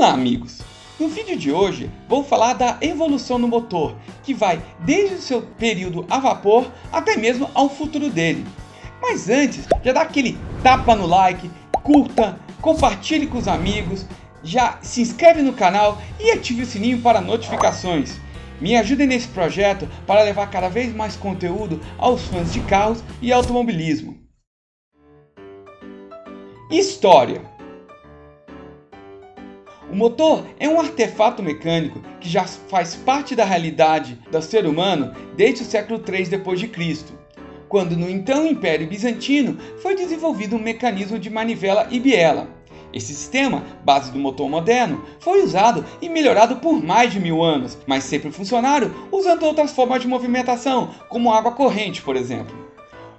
Olá amigos! No vídeo de hoje vou falar da evolução do motor, que vai desde o seu período a vapor até mesmo ao futuro dele. Mas antes, já dá aquele tapa no like, curta, compartilhe com os amigos, já se inscreve no canal e ative o sininho para notificações. Me ajudem nesse projeto para levar cada vez mais conteúdo aos fãs de carros e automobilismo. História. O motor é um artefato mecânico que já faz parte da realidade do ser humano desde o século III d.C., quando no então Império Bizantino foi desenvolvido um mecanismo de manivela e biela. Esse sistema, base do motor moderno, foi usado e melhorado por mais de 1000 anos, mas sempre funcionaram usando outras formas de movimentação, como água corrente, por exemplo.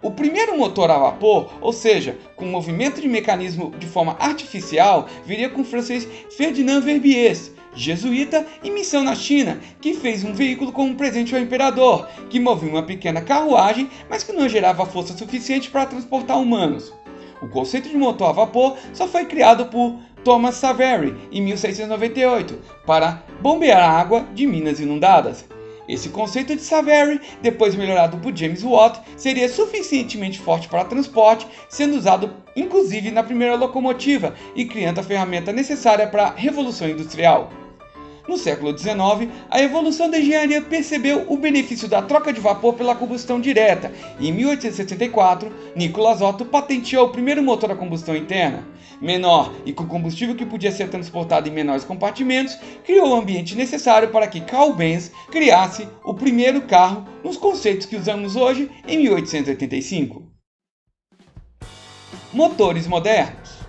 O primeiro motor a vapor, ou seja, com movimento de mecanismo de forma artificial, viria com o francês Ferdinand Verbier, jesuíta em missão na China, que fez um veículo como um presente ao imperador, que movia uma pequena carruagem, mas que não gerava força suficiente para transportar humanos. O conceito de motor a vapor só foi criado por Thomas Savery em 1698 para bombear a água de minas inundadas. Esse conceito de Savery, depois melhorado por James Watt, seria suficientemente forte para transporte, sendo usado inclusive na primeira locomotiva e criando a ferramenta necessária para a Revolução Industrial. No século XIX, a evolução da engenharia percebeu o benefício da troca de vapor pela combustão direta e em 1864, Nicolas Otto patenteou o primeiro motor a combustão interna. Menor e com combustível que podia ser transportado em menores compartimentos, criou o ambiente necessário para que Carl Benz criasse o primeiro carro nos conceitos que usamos hoje em 1885. Motores modernos.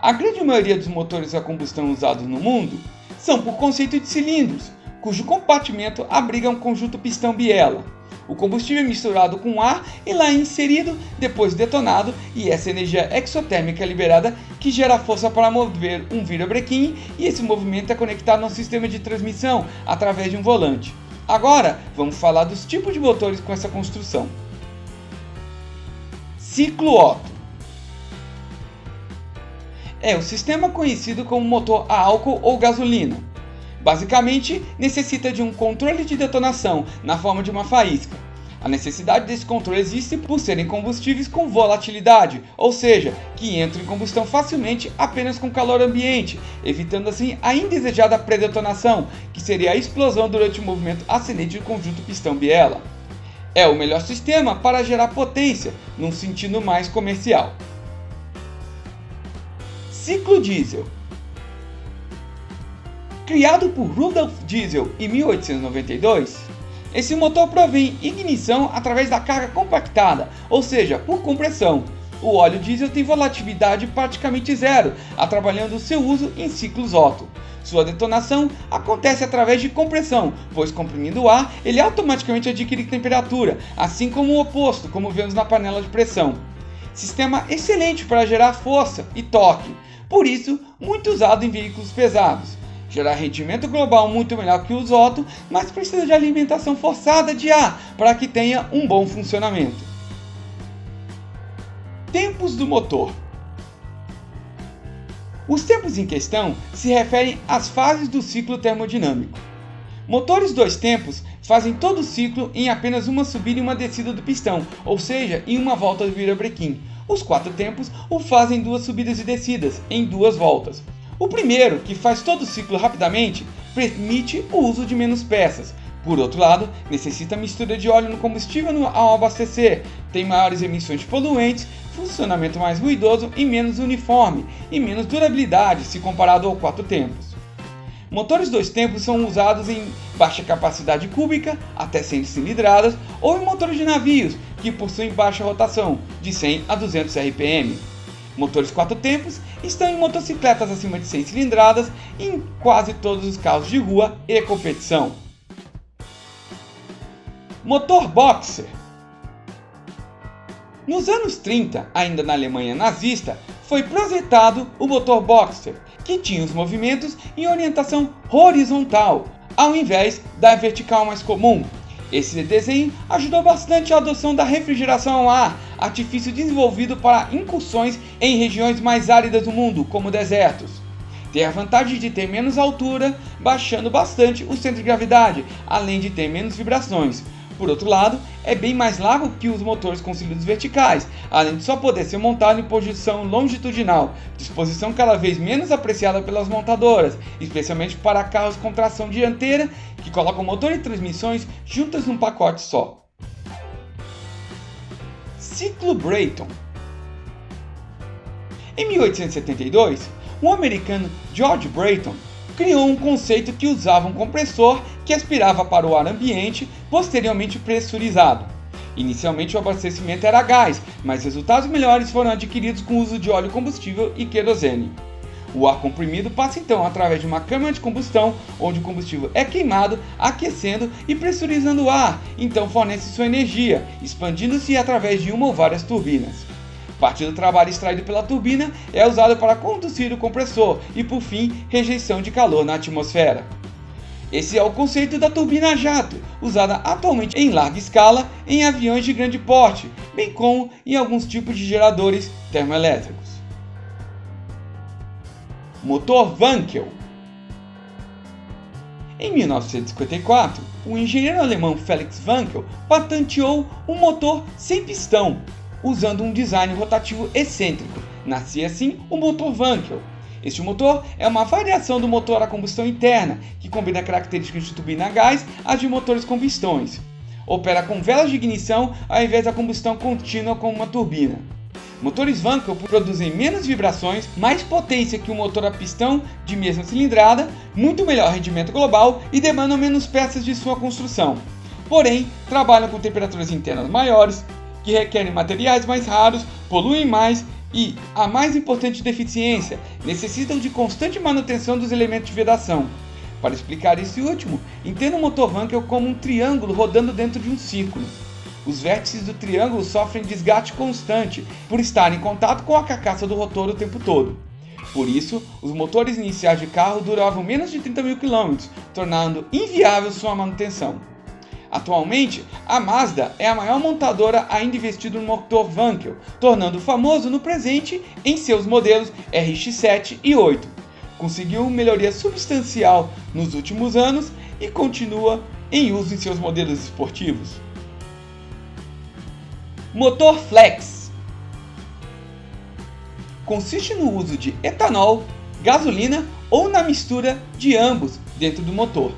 A grande maioria dos motores a combustão usados no mundo são por conceito de cilindros, cujo compartimento abriga um conjunto pistão-biela. O combustível é misturado com ar e lá é inserido, depois detonado, e essa energia exotérmica é liberada que gera força para mover um virabrequim, e esse movimento é conectado a um sistema de transmissão através de um volante. Agora vamos falar dos tipos de motores com essa construção. Ciclo Otto é o sistema conhecido como motor a álcool ou gasolina. Basicamente, necessita de um controle de detonação na forma de uma faísca. A necessidade desse controle existe por serem combustíveis com volatilidade, ou seja, que entram em combustão facilmente apenas com calor ambiente, evitando assim a indesejada predetonação, que seria a explosão durante o movimento ascendente do conjunto pistão-biela. É o melhor sistema para gerar potência, num sentido mais comercial. Ciclo diesel. Criado por Rudolf Diesel em 1892, esse motor provém ignição através da carga compactada, ou seja, por compressão. O óleo diesel tem volatilidade praticamente zero, atrapalhando seu uso em ciclos Otto. Sua detonação acontece através de compressão, pois comprimindo o ar, ele automaticamente adquire temperatura, assim como o oposto, como vemos na panela de pressão. Sistema excelente para gerar força e torque, por isso muito usado em veículos pesados. Gera rendimento global muito melhor que os Otto, mas precisa de alimentação forçada de ar para que tenha um bom funcionamento. Tempos do motor. Os tempos em questão se referem às fases do ciclo termodinâmico. Motores dois tempos fazem todo o ciclo em apenas uma subida e uma descida do pistão, ou seja, em uma volta do virabrequim. Os quatro tempos o fazem em duas subidas e descidas, em duas voltas. O primeiro, que faz todo o ciclo rapidamente, permite o uso de menos peças. Por outro lado, necessita mistura de óleo no combustível ao abastecer, tem maiores emissões de poluentes, funcionamento mais ruidoso e menos uniforme, e menos durabilidade se comparado ao quatro tempos. Motores dois tempos são usados em baixa capacidade cúbica, até 100 cilindradas, ou em motores de navios, que possuem baixa rotação, de 100 a 200 RPM. Motores quatro tempos estão em motocicletas acima de 100 cilindradas e em quase todos os carros de rua e competição. Motor Boxer. Nos anos 30, ainda na Alemanha nazista, foi projetado o motor Boxer, que tinha os movimentos em orientação horizontal, ao invés da vertical mais comum. Esse desenho ajudou bastante a adoção da refrigeração ao ar, artifício desenvolvido para incursões em regiões mais áridas do mundo, como desertos. Tem a vantagem de ter menos altura, baixando bastante o centro de gravidade, além de ter menos vibrações. Por outro lado, é bem mais largo que os motores com cilindros verticais, além de só poder ser montado em posição longitudinal, disposição cada vez menos apreciada pelas montadoras, especialmente para carros com tração dianteira, que colocam motor e transmissões juntas num pacote só. Ciclo Brayton. Em 1872, o americano George Brayton criou um conceito que usava um compressor que aspirava para o ar ambiente, posteriormente pressurizado. Inicialmente o abastecimento era a gás, mas resultados melhores foram adquiridos com o uso de óleo combustível e querosene. O ar comprimido passa então através de uma câmara de combustão, onde o combustível é queimado, aquecendo e pressurizando o ar, então fornece sua energia, expandindo-se através de uma ou várias turbinas. Parte do trabalho extraído pela turbina é usado para conduzir o compressor e, por fim, rejeição de calor na atmosfera. Esse é o conceito da turbina a jato, usada atualmente em larga escala em aviões de grande porte, bem como em alguns tipos de geradores termoelétricos. Motor Wankel. Em 1954, o engenheiro alemão Felix Wankel patenteou um motor sem pistão, usando um design rotativo excêntrico. Nascia assim o motor Wankel. Este motor é uma variação do motor a combustão interna, que combina características de turbina a gás às de motores com pistões. Opera com velas de ignição ao invés da combustão contínua como uma turbina. Motores Wankel produzem menos vibrações, mais potência que o motor a pistão de mesma cilindrada, muito melhor rendimento global e demandam menos peças de sua construção. Porém, trabalham com temperaturas internas maiores, que requerem materiais mais raros, poluem mais e, a mais importante deficiência, necessitam de constante manutenção dos elementos de vedação. Para explicar esse último, entenda o motor Wankel como um triângulo rodando dentro de um círculo. Os vértices do triângulo sofrem desgaste constante por estar em contato com a carcaça do rotor o tempo todo. Por isso, os motores iniciais de carro duravam menos de 30 mil km, tornando inviável sua manutenção. Atualmente, a Mazda é a maior montadora ainda investida no motor Wankel, tornando-o famoso no presente em seus modelos RX-7 e 8. Conseguiu melhoria substancial nos últimos anos e continua em uso em seus modelos esportivos. Motor Flex. Consiste no uso de etanol, gasolina ou na mistura de ambos dentro do motor.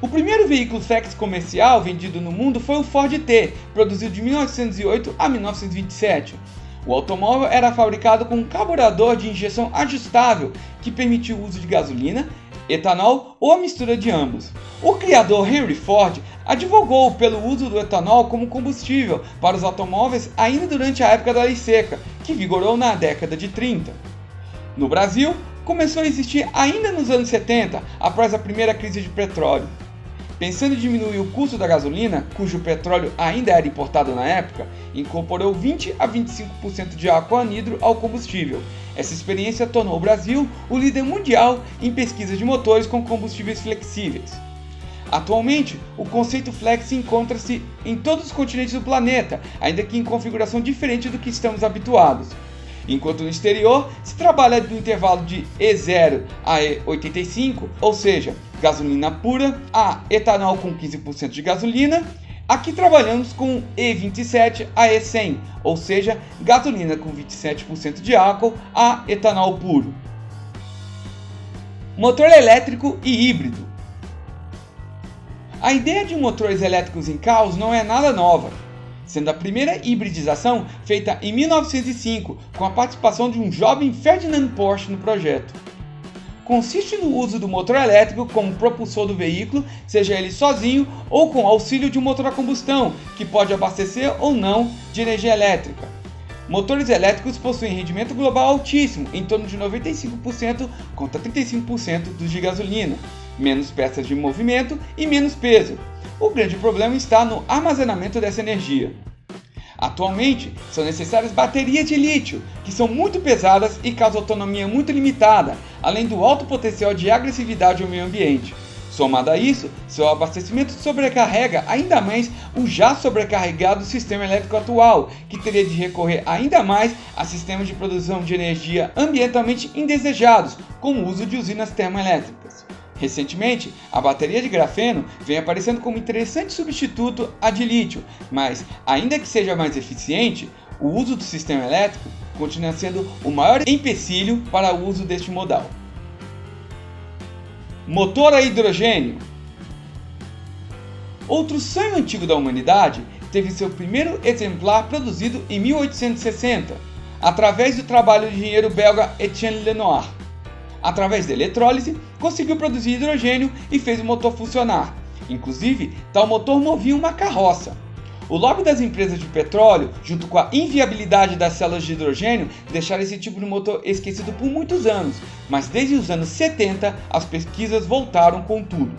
O primeiro veículo flex comercial vendido no mundo foi o Ford T, produzido de 1908 a 1927. O automóvel era fabricado com um carburador de injeção ajustável que permitia o uso de gasolina, etanol ou a mistura de ambos. O criador Henry Ford advogou pelo uso do etanol como combustível para os automóveis ainda durante a época da Lei Seca, que vigorou na década de 30. No Brasil, começou a existir ainda nos anos 70, após a primeira crise de petróleo. Pensando em diminuir o custo da gasolina, cujo petróleo ainda era importado na época, incorporou 20 a 25% de álcool anidro ao combustível. Essa experiência tornou o Brasil o líder mundial em pesquisa de motores com combustíveis flexíveis. Atualmente, o conceito flex encontra-se em todos os continentes do planeta, ainda que em configuração diferente do que estamos habituados. Enquanto no exterior se trabalha no intervalo de E0 a E85, ou seja, gasolina pura a etanol com 15% de gasolina, aqui trabalhamos com E27 a E100, ou seja, gasolina com 27% de álcool a etanol puro. Motor elétrico e híbrido. A ideia de motores elétricos em carros não é nada nova, sendo a primeira hibridização feita em 1905, com a participação de um jovem Ferdinand Porsche no projeto. Consiste no uso do motor elétrico como propulsor do veículo, seja ele sozinho ou com auxílio de um motor a combustão, que pode abastecer ou não de energia elétrica. Motores elétricos possuem rendimento global altíssimo, em torno de 95% contra 35% dos de gasolina, menos peças de movimento e menos peso. O grande problema está no armazenamento dessa energia. Atualmente, são necessárias baterias de lítio, que são muito pesadas e causam autonomia muito limitada, além do alto potencial de agressividade ao meio ambiente. Somado a isso, seu abastecimento sobrecarrega ainda mais o já sobrecarregado sistema elétrico atual, que teria de recorrer ainda mais a sistemas de produção de energia ambientalmente indesejados, como o uso de usinas termoelétricas. Recentemente, a bateria de grafeno vem aparecendo como interessante substituto à de lítio, mas, ainda que seja mais eficiente, o uso do sistema elétrico continua sendo o maior empecilho para o uso deste modal. Motor a hidrogênio. Outro sonho antigo da humanidade teve seu primeiro exemplar produzido em 1860, através do trabalho do engenheiro belga Etienne Lenoir. Através da eletrólise, conseguiu produzir hidrogênio e fez o motor funcionar. Inclusive, tal motor movia uma carroça. O lobby das empresas de petróleo, junto com a inviabilidade das células de hidrogênio, deixaram esse tipo de motor esquecido por muitos anos, mas desde os anos 70 as pesquisas voltaram com tudo.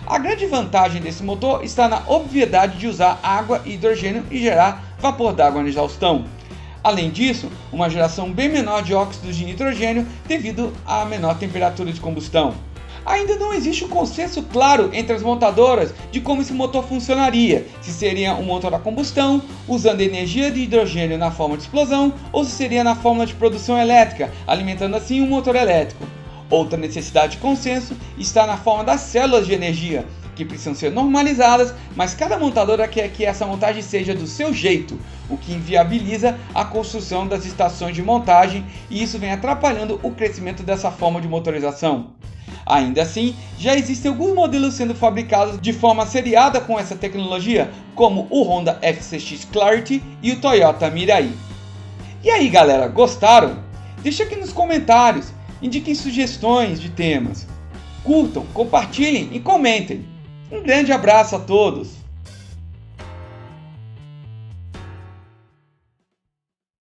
A grande vantagem desse motor está na obviedade de usar água e hidrogênio e gerar vapor d'água na exaustão. Além disso, uma geração bem menor de óxidos de nitrogênio devido à menor temperatura de combustão. Ainda não existe um consenso claro entre as montadoras de como esse motor funcionaria, se seria um motor a combustão, usando energia de hidrogênio na forma de explosão, ou se seria na forma de produção elétrica, alimentando assim um motor elétrico. Outra necessidade de consenso está na forma das células de energia, que precisam ser normalizadas, mas cada montadora quer que essa montagem seja do seu jeito, o que inviabiliza a construção das estações de montagem, e isso vem atrapalhando o crescimento dessa forma de motorização. Ainda assim, já existem alguns modelos sendo fabricados de forma seriada com essa tecnologia, como o Honda FCX Clarity e o Toyota Mirai. E aí galera, gostaram? Deixa aqui nos comentários, indiquem sugestões de temas. Curtam, compartilhem e comentem. Um grande abraço a todos!